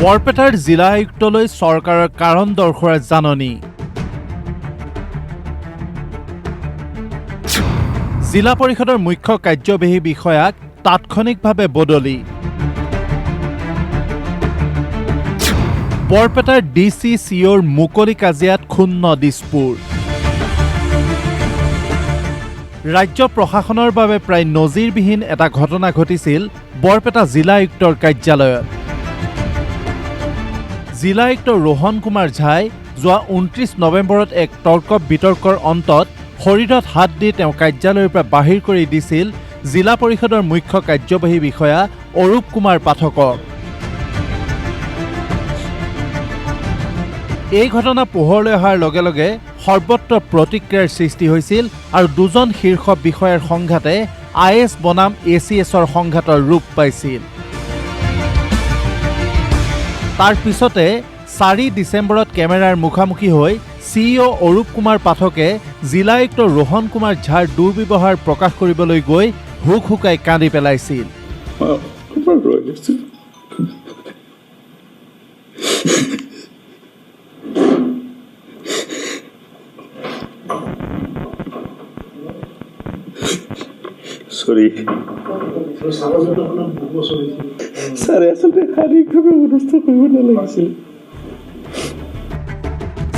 বৰপেটাৰ জিলা আয়ুক্তলৈ চৰকাৰৰ কাৰণ দৰ্শোৱাৰ জাননী। জিলা পৰিষদৰ মুখ্য কাৰ্যবাহী বিষয়াক তাৎক্ষণিকভাৱে বদলি। বৰপেটাৰ DCCOৰ মুকলি কাজিয়াত ক্ষুণ্ণ দিছপুৰ। ৰাজ্য প্ৰশাসনৰ বাবে প্ৰায় নজিৰবিহীন এটা ঘটনা ঘটিছিল বৰপেটা জিলা আয়ুক্তৰ কাৰ্যালয়ত। জিলা আয়ুক্ত ৰোহন কুমাৰ ঝাই যোৱা 29 নৱেম্বৰত এক তৰ্ক বিতৰ্কৰ অন্তত শৰীৰত হাত দি তেওঁ কাৰ্যালয়ৰ পৰা বাহিৰ কৰি দিছিল জিলা পৰিষদৰ মুখ্য কাৰ্যবাহী বিষয়া অৰূপ কুমাৰ পাঠকক। এই ঘটনা পোহৰলৈ অহাৰ লগে লগে সৰ্বত্ৰ প্ৰতিক্ৰিয়াৰ সৃষ্টি হৈছিল আৰু দুজন শীৰ্ষ বিষয়াৰ সংঘাতে IS বনাম ACSৰ সংঘাতৰ ৰূপ পাইছিল। তাৰ পিছতে 4 ডিচেম্বৰত কেমেৰাৰ মুখামুখি হৈ CEO অৰূপ কুমাৰ পাঠকে জিলা আয়ুক্ত ৰোহন কুমাৰ ঝাৰ দুৰ্ব্যৱহাৰ প্ৰকাশ কৰিবলৈ গৈ হুক হুকাই কান্দি পেলাইছিল।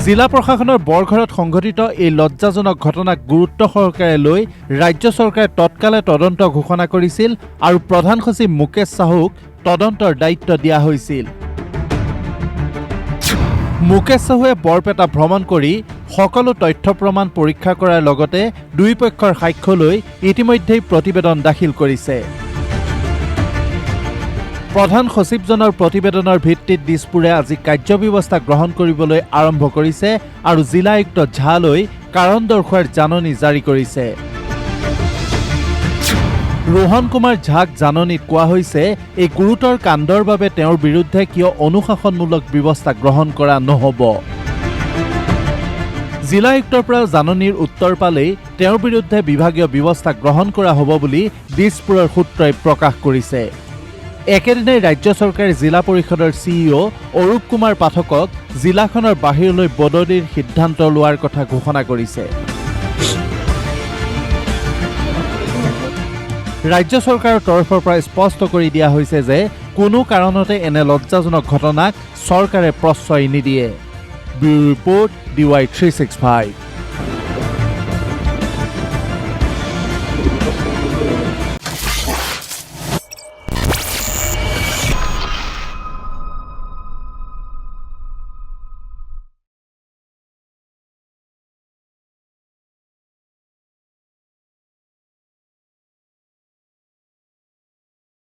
জিলা প্ৰশাসনৰ বৰঘৰত সংঘটিত এই লজ্জাজনক ঘটনাক গুৰুত্ব সহকাৰে লৈ ৰাজ্য চৰকাৰে তৎকালে তদন্ত ঘোষণা কৰিছিল আৰু প্ৰধান সচিব মুকেশ সাহুক তদন্তৰ দায়িত্ব দিয়া হৈছিল। মুকেশ সাহুৱে বৰপেটা ভ্ৰমণ কৰি সকলো তথ্য প্ৰমাণ পৰীক্ষা কৰাৰ লগতে দুই পক্ষৰ সাক্ষ্য লৈ ইতিমধ্যেই প্ৰতিবেদন দাখিল কৰিছে। প্ৰধান সচিবজনৰ প্ৰতিবেদনৰ ভিত্তিত দিছপুৰে আজি কাৰ্যব্যৱস্থা গ্ৰহণ কৰিবলৈ আৰম্ভ কৰিছে আৰু জিলা আয়ুক্ত ঝালৈ কাৰণ দৰ্শোৱাৰ জাননী জাৰি কৰিছে। ৰোহন কুমাৰ ঝাক জাননীত কোৱা হৈছে এই গুৰুতৰ কাণ্ডৰ বাবে তেওঁৰ বিৰুদ্ধে কিয় অনুশাসনমূলক ব্যৱস্থা গ্ৰহণ কৰা নহ'ব। জিলা আয়ুক্তৰ পৰা জাননীৰ উত্তৰ পালেই তেওঁৰ বিৰুদ্ধে বিভাগীয় ব্যৱস্থা গ্ৰহণ কৰা হ'ব বুলি দিছপুৰৰ সূত্ৰই প্ৰকাশ কৰিছে। একেদিনাই ৰাজ্য চৰকাৰে জিলা পৰিষদৰ CEO অৰূপ কুমাৰ পাঠকক জিলাখনৰ বাহিৰলৈ বদলিৰ সিদ্ধান্ত লোৱাৰ কথা ঘোষণা কৰিছে। ৰাজ্য চৰকাৰৰ তৰফৰ পৰা স্পষ্ট কৰি দিয়া হৈছে যে কোনো কাৰণতে এনে লজ্জাজনক ঘটনাক চৰকাৰে প্ৰশ্ৰয় নিদিয়ে। Bureau report DY365।